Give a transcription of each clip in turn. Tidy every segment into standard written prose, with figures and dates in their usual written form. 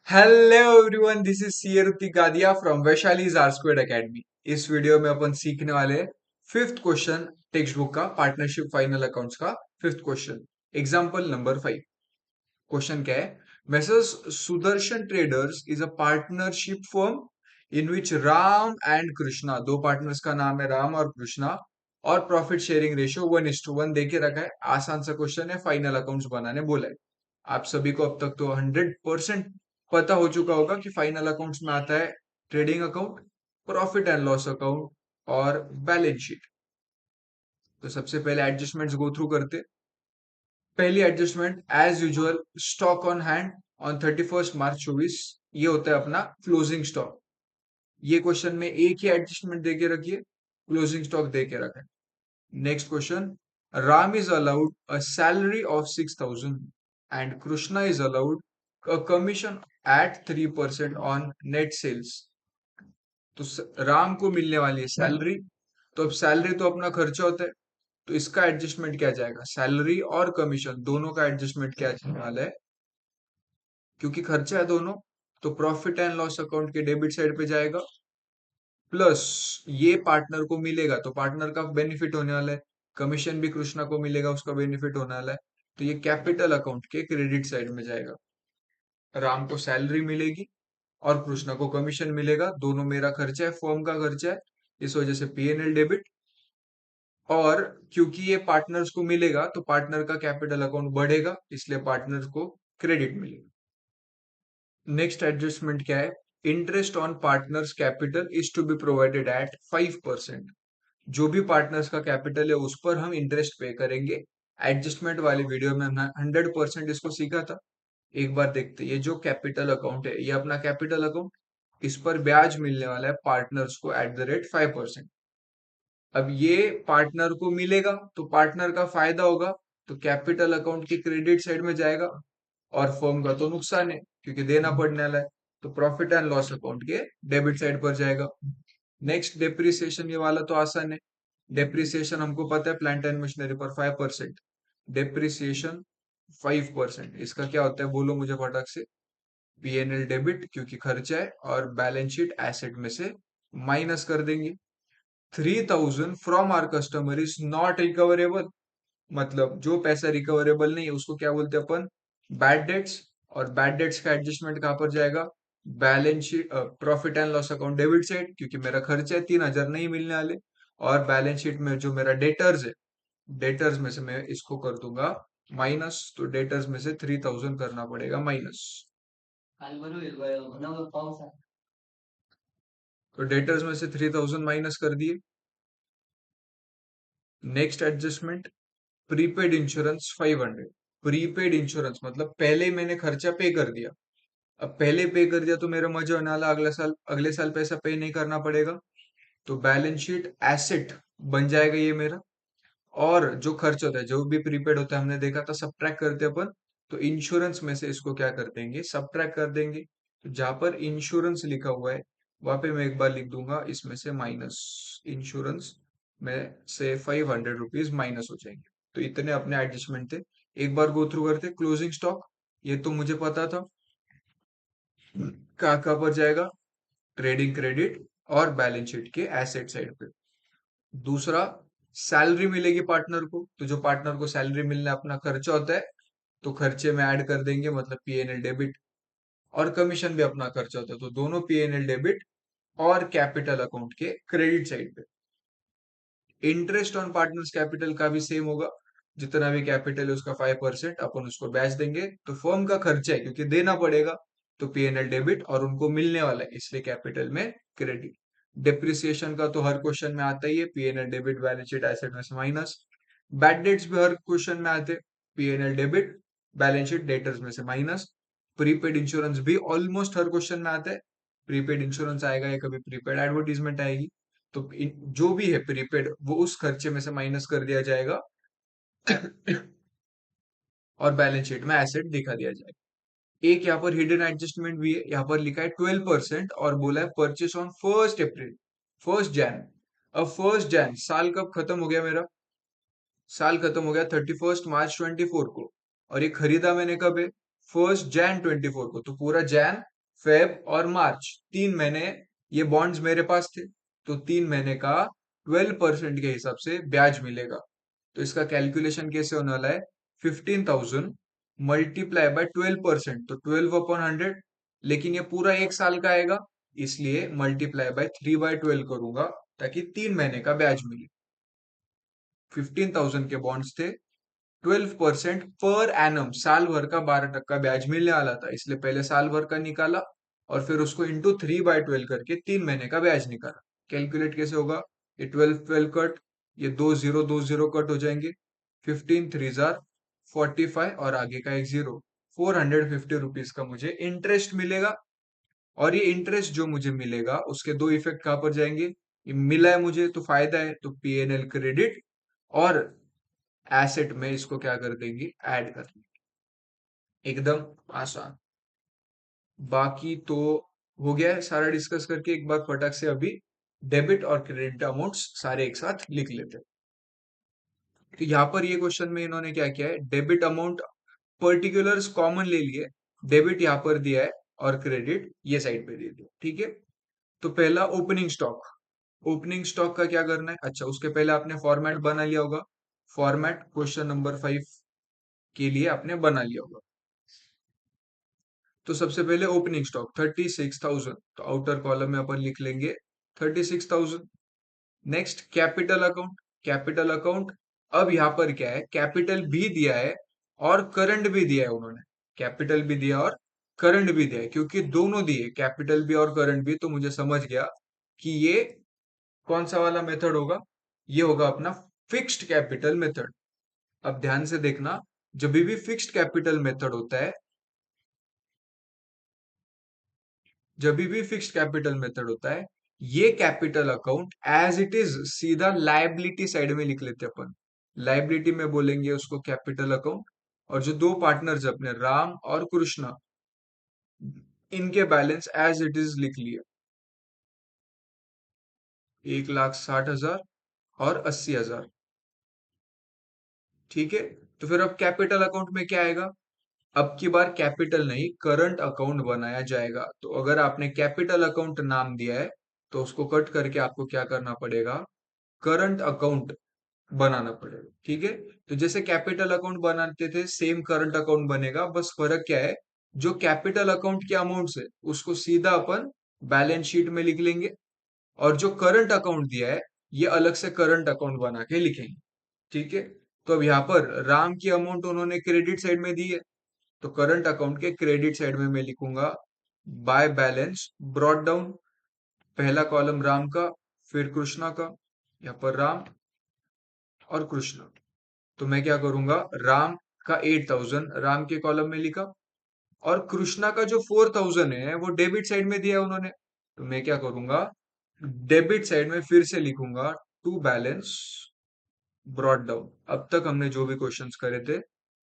Hello everyone, this is C Ritik Gadia from Vaishali R squared academy. इस video में अपन सीखने वाले हैं फिफ्थ क्वेश्चन टेक्स्ट बुक का पार्टनरशिप फाइनल अकाउंट्स का fifth question. Example number 5। Question क्या है? Messrs Sudarshan traders is a partnership firm in which Ram and Krishna, दो पार्टनर्स का नाम है राम और कृष्णा, और प्रॉफिट शेयरिंग रेशियो 1:1 दे के रखा है। आसान सा क्वेश्चन है, फाइनल अकाउंट्स बनाने बोला है। आप सभी को अब तक तो 100% पता हो चुका होगा कि फाइनल अकाउंट्स में आता है trading account, profit and loss account और बैलेंस शीट। तो सबसे पहले एडजस्टमेंट्स गो थ्रू करते। पहली adjustment as usual, stock on hand on 31 March 2024, ये होता है अपना क्लोजिंग स्टॉक। ये क्वेश्चन में एक ही एडजस्टमेंट दे के रखिए, क्लोजिंग स्टॉक दे के रखें। Next question, Ram is allowed a salary of 6,000 and Krishna is allowed a commission at 3% on net sales. तो राम को मिलने वाली है सैलरी, तो अब सैलरी तो अपना खर्चा होता है, तो इसका एडजस्टमेंट क्या जाएगा? सैलरी और कमीशन दोनों का एडजस्टमेंट क्या जाने वाला है? क्योंकि खर्चा है दोनों, तो प्रॉफिट एंड लॉस अकाउंट के डेबिट साइड पे जाएगा। प्लस ये पार्टनर को मिलेगा तो पार्टनर का बेनिफिट होने वाला है, कमीशन भी कृष्णा को मिलेगा, उसका बेनिफिट होने वाला है, तो ये कैपिटल अकाउंट के क्रेडिट साइड में जाएगा। राम को सैलरी मिलेगी और कृष्णा को कमीशन मिलेगा, दोनों मेरा खर्चा है, फर्म का खर्चा है, इस वजह से पीएनएल डेबिट। और क्योंकि ये पार्टनर्स को मिलेगा तो पार्टनर का कैपिटल अकाउंट बढ़ेगा, इसलिए पार्टनर को क्रेडिट मिलेगा। नेक्स्ट एडजस्टमेंट क्या है? Interest on partners capital is to be provided at 5%। जो भी पार्टनर्स का कैपिटल है उस पर हम इंटरेस्ट पे करेंगे। एडजस्टमेंट वाले वीडियो में हमने 100% इसको सीखा था। एक बार देखते हैं। ये जो कैपिटल अकाउंट है ये अपना कैपिटल अकाउंट, इस पर ब्याज मिलने वाला है पार्टनर्स को एट द रेट 5%। अब ये पार्टनर को मिलेगा तो पार्टनर का फायदा होगा, तो कैपिटल अकाउंट की क्रेडिट साइड में जाएगा, और फर्म का तो नुकसान है क्योंकि देना पड़ने वाला है, तो प्रॉफिट एंड लॉस अकाउंट के डेबिट साइड पर जाएगा। नेक्स्ट डेप्रिसिएशन, ये वाला तो आसान है। डेप्रिसिएशन हमको पता है, प्लांट एंड मशीनरी पर 5%। डेप्रिसिएशन 5%, इसका क्या होता है बोलो मुझे फटाक से? पीएनएल डेबिट, क्योंकि खर्चा है, और बैलेंस शीट एसेट में से माइनस कर देंगे। 3,000 from our customer is not recoverable, मतलब जो पैसा रिकवरेबल नहीं है उसको क्या बोलते हैं अपन? Bad debts. और बैड डेट्स का एडजस्टमेंट कहां पर जाएगा? Balance sheet, profit and loss account debit side, क्योंकि मेरा खर्चा है 3,000 नहीं मिलने वाले। और बैलेंस शीट में जो मेरा डेटर्स है, डेटर्स में से मैं इसको कर दूंगा माइनस, तो डेटर्स में से 3,000 करना पड़ेगा माइनस। तो डेटर्स में से 3,000 माइनस कर दिए। Next adjustment, prepaid insurance 500। Prepaid insurance मतलब पहले ही मैंने खर्चा पे कर दिया। अब पहले पे कर दिया तो मेरा मजा होने वाला, अगले साल पैसा पे नहीं करना पड़ेगा, तो बैलेंस शीट एसेट बन जाएगा ये मेरा। और जो खर्च होता है, जो भी प्रीपेड होता है, हमने देखा था सब्ट्रैक्ट करते हैं अपन, तो इंश्योरेंस में से इसको क्या कर देंगे? सब्ट्रैक्ट कर देंगे। तो जहां पर इंश्योरेंस लिखा हुआ है वहां पे मैं एक बार लिख दूंगा इसमें से माइनस, इंश्योरेंस में से 500 रुपीज माइनस हो जाएंगे। तो इतने अपने एडजस्टमेंट थे। एक बार गो थ्रू करते। क्लोजिंग स्टॉक, ये तो मुझे पता था, कहाँ कहाँ पर जाएगा? ट्रेडिंग क्रेडिट और बैलेंस शीट के एसेट साइड पे। दूसरा, सैलरी मिलेगी पार्टनर को, तो जो पार्टनर को सैलरी मिलना अपना खर्चा होता है, तो खर्चे में ऐड कर देंगे, मतलब पीएनएल डेबिट। और कमीशन भी अपना खर्चा होता है, तो दोनों पीएनएल डेबिट और कैपिटल अकाउंट के क्रेडिट साइड पे। इंटरेस्ट ऑन पार्टनर्स कैपिटल का भी सेम होगा, जितना भी कैपिटल है उसका 5% अपन उसको ब्याज देंगे, तो फर्म का खर्चा है क्योंकि देना पड़ेगा, तो पीएनएल डेबिट, और उनको मिलने वाला है इसलिए कैपिटल में क्रेडिट। डिप्रिसिएशन का तो हर क्वेश्चन में आता ही है, PNL debit, balance sheet asset में से माइनस। बैड डेट्स भी हर क्वेश्चन में आते, PNL debit, balance sheet debtors में से माइनस। प्रीपेड इंश्योरेंस भी ऑलमोस्ट हर क्वेश्चन में आता है, प्रीपेड इंश्योरेंस आएगा या कभी प्रीपेड एडवर्टीजमेंट आएगी, तो जो भी है प्रीपेड वो उस खर्चे में से माइनस कर दिया जाएगा और बैलेंस शीट में एसेट दिखा दिया जाएगा। एक यहाँ पर हिडन एडजस्टमेंट भी है, यहाँ पर लिखा है 12% और बोला है परचेस ऑन 1 अप्रैल, 1 जैन। अब 1 जैन साल कब खत्म हो गया मेरा? साल खत्म हो गया 31 मार्च 24 को, और ये खरीदा मैंने कब है? 1 जैन 24 को, तो पूरा जैन फेब और मार्च 3 महीने ये बॉन्ड्स मेरे पास थे, तो 3 महीने का 12% के हिसाब से ब्याज मिलेगा। तो इसका कैलकुलेशन कैसे होने वाला है, 15,000 मल्टीप्लाई बाय 12%, तो 12/100, लेकिन ये पूरा 1 साल का आएगा, इसलिए मल्टीप्लाई बाय 3/12 करूंगा ताकि 3 महीने का ब्याज मिले। 15,000 के बॉन्ड्स थे, 12% पर एनम, साल भर का 12% ब्याज मिलने वाला था, इसलिए पहले साल भर का निकाला और फिर उसको इंटू 3/12 करके 3 महीने का ब्याज निकाला। कैलकुलेट कैसे होगा, ये 12 12 कट, ये 2 0 2 0 कट हो जाएंगे, 15 3 जार 45 और आगे का एक जीरो, 450 रुपीज का मुझे इंटरेस्ट मिलेगा। और ये इंटरेस्ट जो मुझे मिलेगा उसके दो इफेक्ट कहां पर जाएंगे, ये मिला है मुझे तो फायदा है, तो पीएनएल क्रेडिट, और एसेट में इसको क्या कर देंगे, ऐड कर देंगे। एकदम आसान। बाकी तो हो गया है सारा डिस्कस करके, एक बार फटक से अभी डेबिट और क्रेडिट अमाउंट्स सारे एक साथ लिख लेते हैं। तो यहाँ पर ये क्वेश्चन में इन्होंने क्या किया है, डेबिट अमाउंट पर्टिकुलर्स कॉमन ले लिए, डेबिट यहाँ पर दिया है और क्रेडिट ये साइड पे दे दिया, ठीक है। तो पहला ओपनिंग स्टॉक, ओपनिंग स्टॉक का क्या करना है, अच्छा उसके पहले आपने फॉर्मेट बना लिया होगा, फॉर्मेट क्वेश्चन नंबर 5 के लिए आपने बना लिया होगा। तो सबसे पहले ओपनिंग स्टॉक 36,000, तो आउटर कॉलम में अपन लिख लेंगे 36,000। Next capital account, capital account, अब यहाँ पर क्या है, कैपिटल भी दिया है और करंट भी दिया है उन्होंने, कैपिटल भी दिया और करंट भी दिया है, क्योंकि दोनों दिए, कैपिटल भी और करंट भी, तो मुझे समझ गया कि ये कौन सा वाला मेथड होगा, ये होगा अपना फिक्स्ड कैपिटल मेथड। अब ध्यान से देखना, जब भी फिक्स्ड कैपिटल मेथड होता है, जब भी फिक्स्ड कैपिटल मेथड होता है, ये capital account as it is सीधा लायबिलिटी साइड में लिख लेते हैं अपन, लायबिलिटी में बोलेंगे उसको कैपिटल अकाउंट। और जो दो पार्टनर्स अपने राम और कृष्णा, इनके बैलेंस एज इट इज लिख लिया, 1,60,000 और 80,000, ठीक है। तो फिर अब कैपिटल अकाउंट में क्या आएगा, अब की बार कैपिटल नहीं करंट अकाउंट बनाया जाएगा। तो अगर आपने कैपिटल अकाउंट नाम दिया है तो उसको कट करके आपको क्या करना पड़ेगा, करंट अकाउंट बनाना पड़ेगा, ठीक है। तो जैसे कैपिटल अकाउंट बनाते थे सेम करंट अकाउंट बनेगा, बस फर्क क्या है, जो कैपिटल अकाउंट के अमाउंट है उसको सीधा अपन बैलेंस शीट में लिख लेंगे, और जो करंट अकाउंट दिया है ये अलग से करंट अकाउंट बना के लिखेंगे, ठीक है। तो अब यहाँ पर राम की अमाउंट उन्होंने क्रेडिट साइड में दी है, तो करंट अकाउंट के क्रेडिट साइड में मैं लिखूंगा बाय बैलेंस ब्रॉट डाउन, पहला कॉलम राम का, फिर कृष्णा का, यहाँ पर राम और कृष्णा। तो मैं क्या करूंगा, राम का 8,000 राम के कॉलम में लिखा, और कृष्णा का जो 4,000 है वो डेबिट साइड में दिया है उन्होंने, तो मैं क्या करूंगा, डेबिट साइड में फिर से लिखूंगा टू बैलेंस ब्रॉट डाउन। अब तक हमने जो भी क्वेश्चंस करे थे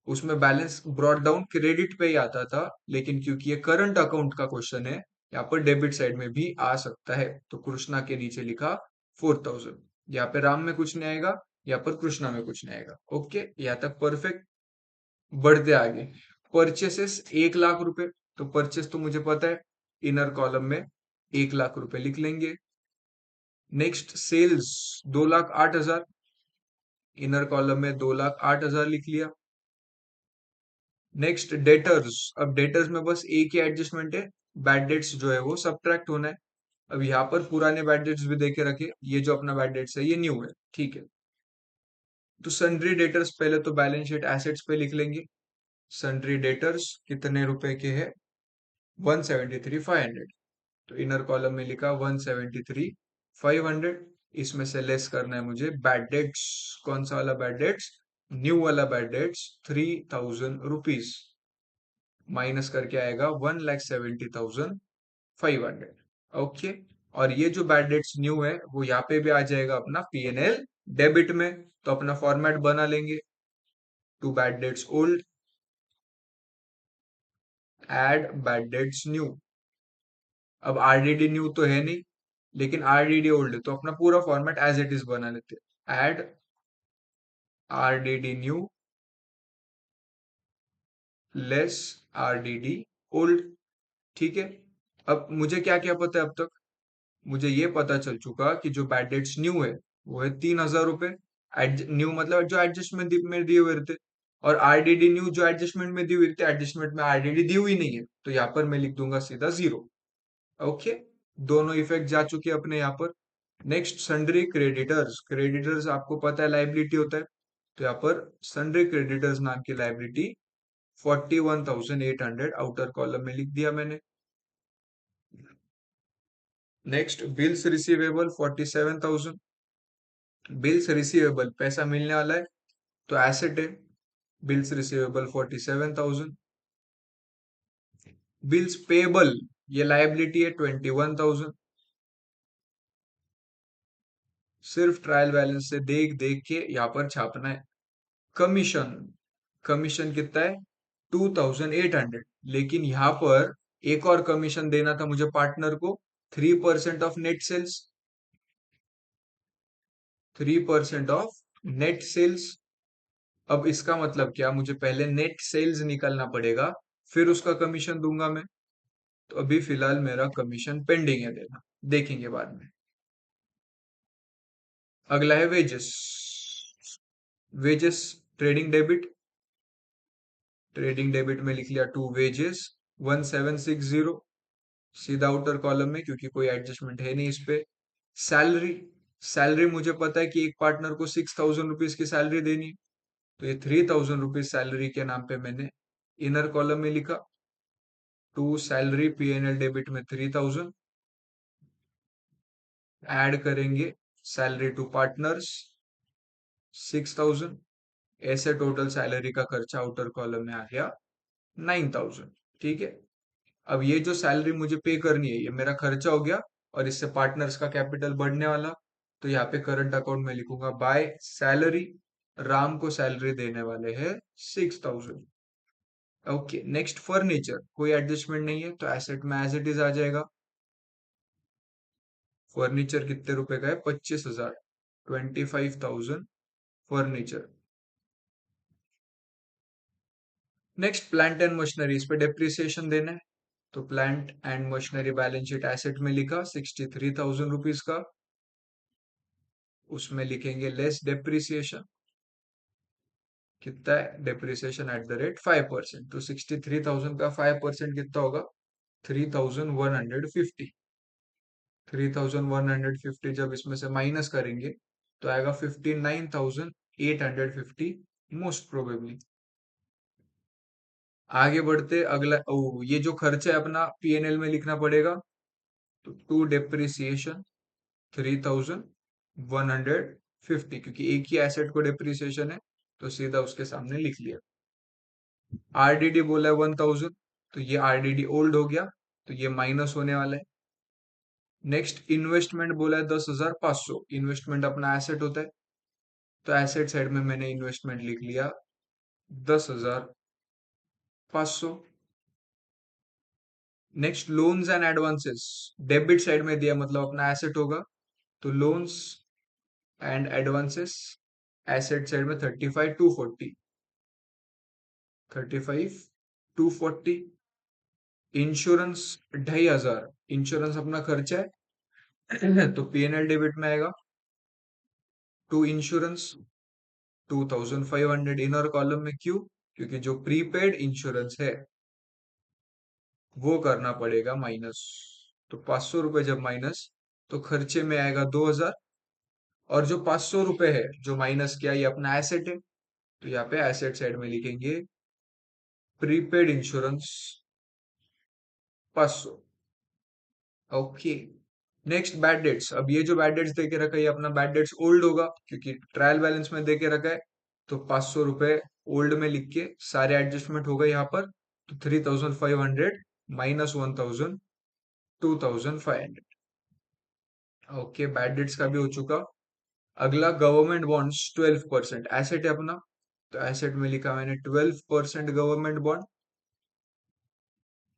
उसमें बैलेंस ब्रॉट डाउन क्रेडिट पे ही आता था, लेकिन क्योंकि ये करंट अकाउंट का क्वेश्चन है, यहाँ पर डेबिट साइड में भी आ सकता है, तो कृष्णा के नीचे लिखा 4,000, यहाँ पे राम में कुछ नहीं आएगा, यहाँ पर कृष्णा में कुछ नहीं आएगा, ओके, यहाँ तक परफेक्ट। बढ़ते आगे, परचेसेस 1,00,000 रुपए, तो परचेस तो मुझे पता है, इनर कॉलम में 1,00,000 रुपए लिख लेंगे। नेक्स्ट सेल्स 2,08,000, इनर कॉलम में 2,08,000 लिख लिया। नेक्स्ट डेटर्स, अब डेटर्स में बस एक ही एडजस्टमेंट है, बैड डेट्स जो है वो सब्ट्रैक्ट होना है। अब यहाँ पर पुराने बैड डेट्स भी देखे रखे, ये जो अपना बैड डेट्स है ये न्यू है, ठीक है। तो सन्ड्री डेटर्स पहले तो बैलेंस शीट एसेट्स पे लिख लेंगे, सन्ड्री डेटर्स कितने रुपए के हैं, 173,500, तो इनर कॉलम में लिखा 173,500, इसमें से लेस करना है मुझे बैड डेट्स, कौन सा वाला बैड डेट्स, न्यू वाला बैड डेट्स 3,000 रुपीज, माइनस करके आएगा 1,70,500, ओके। और ये जो बैड डेट्स न्यू है वो यहाँ पे भी आ जाएगा अपना पीएनएल डेबिट में, तो अपना फॉर्मेट बना लेंगे, to bad debts old add bad debts new. अब आरडीडी न्यू तो है नहीं, लेकिन आरडीडी ओल्ड है, तो अपना पूरा फॉर्मेट एज इट इज बना लेते, add RDD new less RDD old, ठीक है। अब मुझे क्या क्या पता है अब तक? मुझे ये पता चल चुका कि जो बैड डेट्स न्यू है वो है 3,000 रुपए। न्यू मतलब जो एडजस्टमेंट में दिए हुए थे। और आरडीडी न्यू जो एडजस्टमेंट में दी हुई थी, एडजस्टमेंट में आरडीडी दी हुई नहीं है, तो यहाँ पर मैं लिख दूंगा सीधा 0। ओके, दोनों इफेक्ट जा चुके हैं अपने यहाँ पर। Next sundry creditors. क्रेडिटर्स आपको पता है लाइबिलिटी होता है, तो यहाँ पर सन्ड्री क्रेडिटर्स नाम की लाइबिलिटी 41,800 आउटर कॉलम में लिख दिया मैंने। Next bills receivable 47,000। Bills receivable पैसा मिलने वाला है, तो एसेट है। Bills receivable 47,000। बिल्स पेबल, ये लाइबिलिटी है 21,000। सिर्फ ट्रायल बैलेंस से देख देख के यहाँ पर छापना है। कमीशन, कमीशन कितना है? 2,800। लेकिन यहाँ पर एक और कमीशन देना था मुझे पार्टनर को, 3% of net sales. 3% of net sales. अब इसका मतलब क्या? मुझे पहले नेट सेल्स निकलना पड़ेगा, फिर उसका कमीशन दूंगा मैं। तो अभी फिलहाल मेरा कमीशन पेंडिंग है देना, देखेंगे बाद में। अगला है wages. Wages trading debit. Trading debit में लिख लिया टू वेजेस 1760, सीधा आउटर कॉलम में, क्योंकि कोई एडजस्टमेंट है नहीं इस पे। सैलरी, सैलरी मुझे पता है कि एक पार्टनर को 6,000 रुपीज की सैलरी देनी है, तो ये 3,000 रुपीज सैलरी के नाम पे मैंने इनर कॉलम में लिखा। टू सैलरी पीएनएल डेबिट में 3,000 ऐड करेंगे, सैलरी टू पार्टनर्स 6,000। ऐसे टोटल सैलरी का खर्चा आउटर कॉलम में आ गया 9,000। ठीक है, अब ये जो सैलरी मुझे पे करनी है, ये मेरा खर्चा हो गया, और इससे पार्टनर्स का कैपिटल बढ़ने वाला। तो यहाँ पे करंट अकाउंट में लिखूंगा बाय सैलरी, राम को सैलरी देने वाले हैं 6,000। ओके, नेक्स्ट फर्नीचर, कोई एडजस्टमेंट नहीं है, तो एसेट में एज इट इज आ जाएगा। फर्नीचर कितने रुपए का है? 25,000, 25,000 furniture. Next plant and machinery, इस पे डेप्रिसिएशन देना है, तो plant and machinery balance sheet asset में लिखा 63,000 रुपीज का। उसमें लिखेंगे लेस डेप्रिसिएशन। कितना है डेप्रिसिएशन? At the rate 5%। तो 63,000 का 5% कितना होगा? 3,150। 3,150 जब इसमें से माइनस करेंगे तो आएगा 59,850 मोस्ट प्रोबेबली। आगे बढ़ते अगला, ये जो खर्चा है अपना पीएनएल में लिखना पड़ेगा, तो टू डेप्रिसिएशन 3,150, क्योंकि एक ही एसेट को डेप्रिसिएशन है, तो सीधा उसके सामने लिख लिया। आरडीडी बोला है 1,000, तो ये आरडीडी ओल्ड हो गया, तो ये माइनस होने वाला है। नेक्स्ट इन्वेस्टमेंट बोला है 10,500। इन्वेस्टमेंट अपना एसेट होता है, तो एसेट साइड में मैंने इन्वेस्टमेंट लिख लिया 10,500। Next loans and advances, debit side में दिया मतलब अपना एसेट होगा, तो loans and advances asset side में 35,240। 35,240। इंश्योरेंस 2,500, इंश्योरेंस अपना खर्चा है तो पीएनएल डेबिट में आएगा। टू इंश्योरेंस 2,500 इनर कॉलम में, क्यों? क्योंकि जो प्रीपेड इंश्योरेंस है वो करना पड़ेगा माइनस। तो 500 रुपए जब माइनस, तो खर्चे में आएगा 2,000। और जो 500 रुपए है जो माइनस किया, ये अपना एसेट है, तो यहाँ पे एसेट साइड में लिखेंगे prepaid insurance 500। Okay, next bad debts. अब ये जो बैड डेट्स देके रखा है, ये अपना बैड डेट्स ओल्ड होगा, क्योंकि ट्रायल बैलेंस में देके रखा है, तो 500 रुपए ओल्ड में लिख के सारे एडजस्टमेंट हो गए यहाँ पर। तो 3,500 माइनस 1,000, 2,500। ओके, बैड डेट्स का भी हो चुका। अगला गवर्नमेंट बॉन्ड्स 12% एसेट है अपना, तो एसेट में लिखा मैंने 12% गवर्नमेंट बॉन्ड।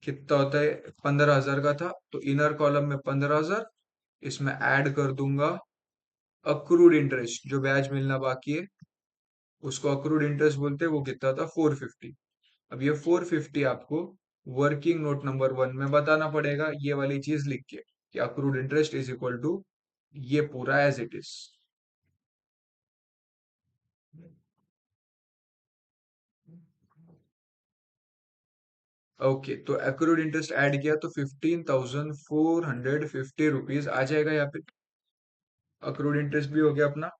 कितना होता है? 15,000 का था, तो इनर कॉलम में 15,000, इसमें ऐड कर दूंगा अक्रूड इंटरेस्ट, जो ब्याज मिलना बाकी है उसको अक्रूड इंटरेस्ट बोलते हैं। वो कितना था? 450। अब ये 450 आपको वर्किंग नोट नंबर 1 में बताना पड़ेगा ये वाली चीज लिख के कि accrued interest is equal to ये पूरा एज इट इज। ओके, तो अक्रूड इंटरेस्ट ऐड किया तो 15,450 रुपीज आ जाएगा यहाँ पे। अक्रूड इंटरेस्ट भी हो गया अपना।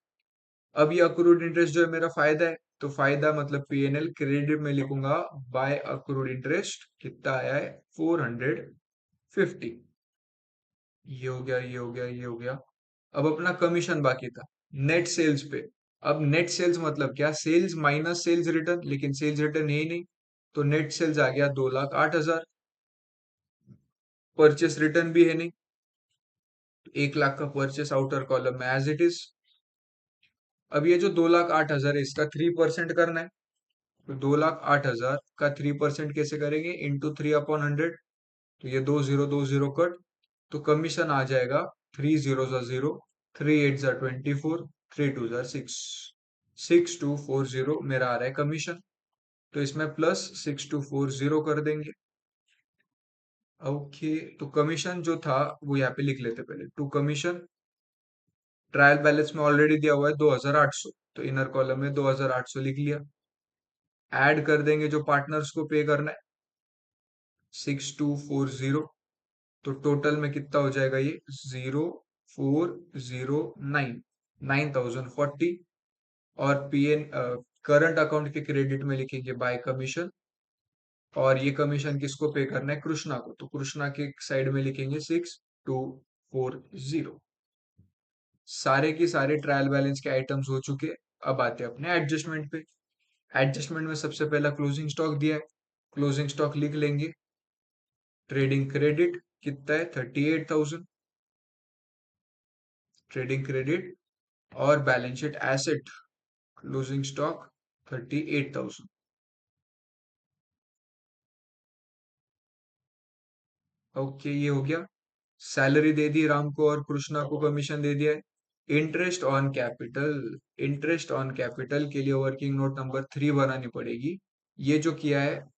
अब ये अक्रूड इंटरेस्ट जो है मेरा फायदा है, तो फायदा मतलब पीएनएल क्रेडिट में लिखूंगा बाय अक्रूड इंटरेस्ट कितना आया है 450। ये हो गया, ये हो गया, ये हो गया। अब अपना कमीशन बाकी था नेट सेल्स पे। अब नेट सेल्स मतलब क्या, सेल्स माइनस सेल्स रिटर्न, लेकिन सेल्स रिटर्न है ही नहीं, तो नेट सेल्स आ गया 2,08,000। परचेस रिटर्न भी है नहीं, 1 लाख का परचेस आउटर कॉलम में एज इट इज। अब ये जो 2,08,000 है इसका 3% करना है, तो 2,08,000 का 3% कैसे करेंगे, इंटू 3/100। तो ये 2 0 2 0 कट, तो कमीशन आ जाएगा 3 0 0, 3 8 24, 3 2 6, 6240 मेरा आ रहा है कमीशन। तो इसमें प्लस 6240 कर देंगे। ओके, तो कमीशन जो था वो यहाँ पे लिख लेते पहले, टू कमीशन। ट्रायल बैलेंस में ऑलरेडी दिया हुआ है 2,800, तो इनर कॉलम में 2,800 लिख लिया। ऐड कर देंगे जो पार्टनर्स को पे करना है 6240, तो टोटल में कितना हो जाएगा ये 0,409, 9,040। और पीएन करंट अकाउंट के क्रेडिट में लिखेंगे बाय कमीशन, और ये कमीशन किसको पे करना है, कृष्णा को, तो कृष्णा के साइड में लिखेंगे 6240। सारे की सारे ट्रायल बैलेंस के आइटम्स हो चुके। अब आते हैं अपने एडजस्टमेंट पे। एडजस्टमेंट में सबसे पहला क्लोजिंग स्टॉक दिया है, क्लोजिंग स्टॉक लिख लेंगे। ट्रेडिंग क्रेडिट कितना है 38,000, ट्रेडिंग क्रेडिट। और balance sheet asset closing stock 38,000। Okay, ये हो गया। सैलरी दे दी राम को और कृष्णा को कमीशन दे दिया है। Interest on capital, interest on capital के लिए वर्किंग नोट नंबर 3 बनानी पड़ेगी। ये जो किया है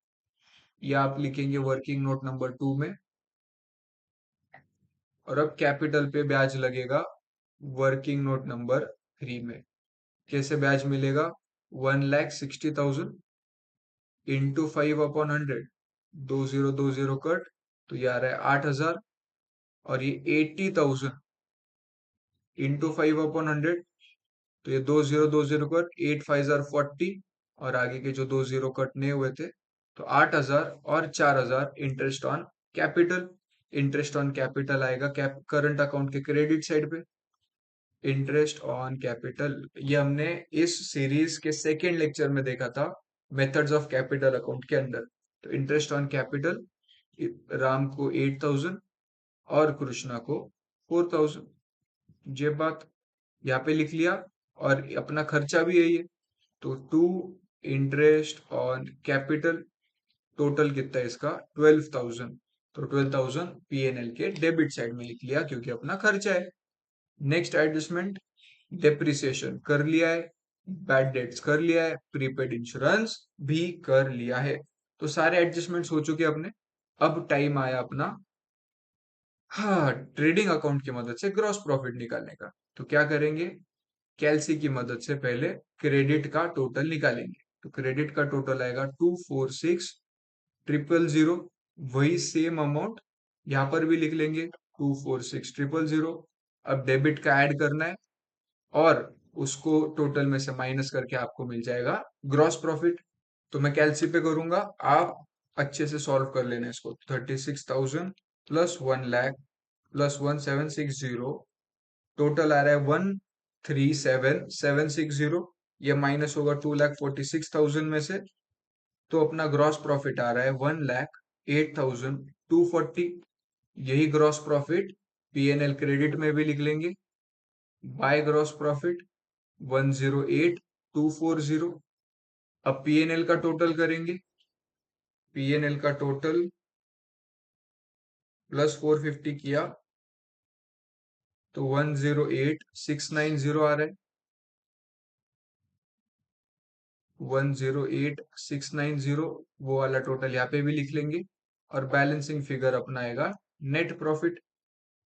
ये आप लिखेंगे वर्किंग नोट नंबर 2 में। और अब कैपिटल पे ब्याज लगेगा वर्किंग नोट नंबर 3 में। कैसे ब्याज मिलेगा, 1,60,000 इंटू 5/100, 2 0 2 0 कट, तो ये आ रहा है 8,000। और ये 80,000 इंटू 5/100, तो ये 2 0 2 0 कट, 8 5 जार 40। और आगे के जो 2 0 कटने हुए थे, तो 8,000 और 4,000 interest on capital. Interest on capital आएगा करंट अकाउंट के क्रेडिट साइड पे। इंटरेस्ट ऑन कैपिटल ये हमने इस सीरीज के सेकेंड लेक्चर में देखा था, मेथड्स ऑफ कैपिटल अकाउंट के अंदर। तो इंटरेस्ट ऑन कैपिटल राम को 8,000 और कृष्णा को 4,000। ये बात यहाँ पे लिख लिया। और अपना खर्चा भी यही है, तो to interest on capital total कितना है इसका 12,000। तो 12,000 पीएनएल के डेबिट साइड में लिख लिया क्योंकि अपना खर्चा है। नेक्स्ट एडजस्टमेंट, डेप्रिसिएशन कर लिया है, बैड डेट्स कर लिया है, प्रीपेड इंश्योरेंस भी कर लिया है। तो सारे एडजस्टमेंट्स हो चुके हैं अपने। अब टाइम आया अपना, हाँ, ट्रेडिंग अकाउंट की मदद से ग्रॉस प्रॉफिट निकालने का। तो क्या करेंगे, कैलसी की मदद से पहले क्रेडिट का टोटल निकालेंगे। तो क्रेडिट का टोटल आएगा 246,000। वही सेम अमाउंट यहाँ पर भी लिख लेंगे 246,000। अब डेबिट का ऐड करना है और उसको टोटल में से माइनस करके आपको मिल जाएगा ग्रॉस प्रॉफिट। तो मैं कैलसी पे करूंगा, आप अच्छे से सॉल्व कर लेना इसको। 36,000 प्लस 1 लाख प्लस 1,760, टोटल आ रहा है 1,37,760। ये माइनस होगा 2,46,000 में से, तो अपना ग्रॉस प्रॉफिट आ रहा है 1,08,240। यही ग्रॉस प्रॉफिट पीएनएल क्रेडिट में भी लिख लेंगे बाय ग्रॉस प्रॉफिट 1,08,240। अब पीएनएल का टोटल करेंगे, पीएनएल का टोटल प्लस 450 किया तो 1,08,690 आ रहा है। 1,08,690 वो वाला टोटल यहाँ पे भी लिख लेंगे। और बैलेंसिंग फिगर अपना आएगा नेट प्रॉफिट।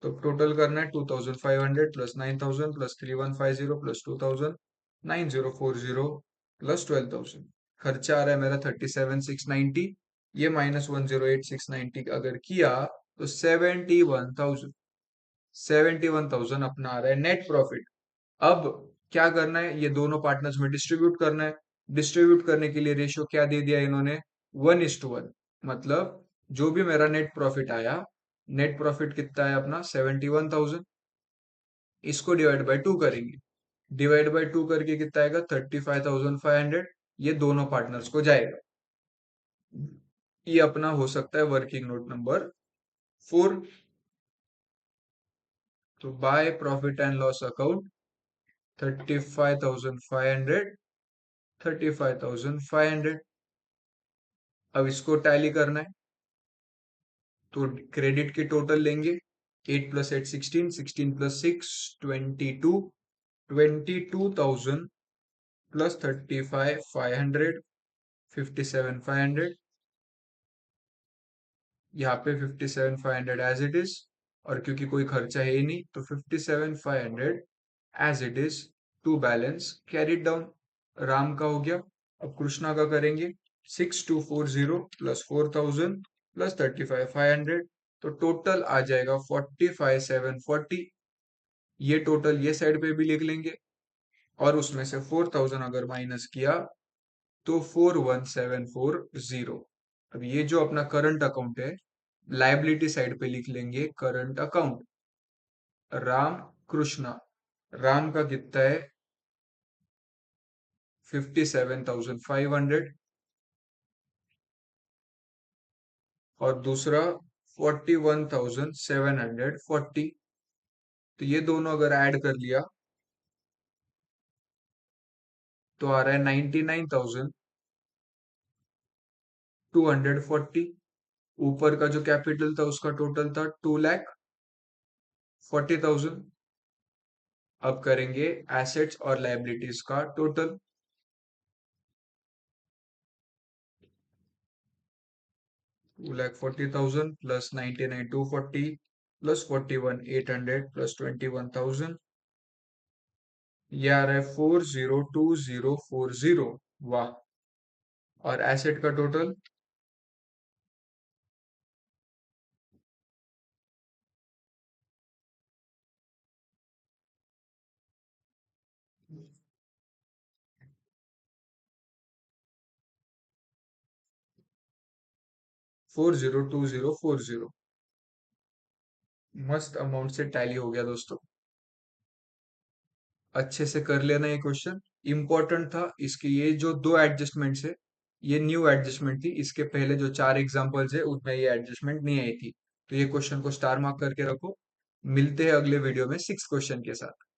तो टोटल करना है 2500 प्लस 9000 प्लस 3150 प्लस 2940 प्लस 12000। खर्चा आ रहा है मेरा 37690, ये माइनस 108690 अगर किया तो 71000, 71000 अपना आ रहा है नेट प्रॉफिट। अब क्या करना है, ये दोनों पार्टनर्स में डिस्ट्रीब्यूट करना है। डिस्ट्रीब्यूट करने के लिए रेशियो क्या दे दिया इन्होंने, 1:1। मतलब जो भी मेरा नेट प्रॉफिट आया, नेट प्रॉफिट कितना है अपना 71000, इसको डिवाइड बाय 2 करेंगे। डिवाइड बाय 2 करके कितना आएगा 35500, ये दोनों पार्टनर्स को जाएगा। ये अपना हो सकता है वर्किंग नोट नंबर 4। तो by profit and loss account 35500, 35500। अब इसको टैली करना है, तो क्रेडिट की टोटल लेंगे। 8 प्लस 8 16, 16 प्लस 6 22, 22,000 प्लस 35,500, 57,500। यहाँ पे 57,500 एज इट इज, और क्योंकि कोई खर्चा है ही नहीं तो 57,500 as it is to balance carried down. Ram का हो गया। अब कृष्णा का करेंगे। 6240 प्लस 4000 प्लस 35,500, तो टोटल आ जाएगा 45,740। ये टोटल ये साइड पे भी लिख लेंगे, और उसमें से 4000 अगर माइनस किया तो 41,740। अब ये जो अपना करंट अकाउंट है, लाइबिलिटी साइड पे लिख लेंगे करंट अकाउंट राम कृष्णा। राम का कितना है 57,500, और दूसरा 41,740। तो ये दोनों अगर ऐड कर लिया तो आ रहा है 99,240। ऊपर का जो कैपिटल था उसका टोटल था 2,40,000। अब करेंगे एसेट्स और लाइबिलिटीज का टोटल। 2,40,000 प्लस 99,240 प्लस 41,800 प्लस 21,000, ये आ रहा है 402040। वाह। और एसेट का टोटल 402040। मस्त अमाउंट से टैली हो गया दोस्तों। अच्छे से कर लेना ये क्वेश्चन, इंपॉर्टेंट था। इसके ये जो दो एडजस्टमेंट्स है, ये न्यू एडजस्टमेंट थी। इसके पहले जो 4 एग्जांपल्स है उनमें ये एडजस्टमेंट नहीं आई थी। तो ये क्वेश्चन को स्टार मार्क करके रखो। मिलते हैं अगले वीडियो में 6 क्वेश्चन के साथ।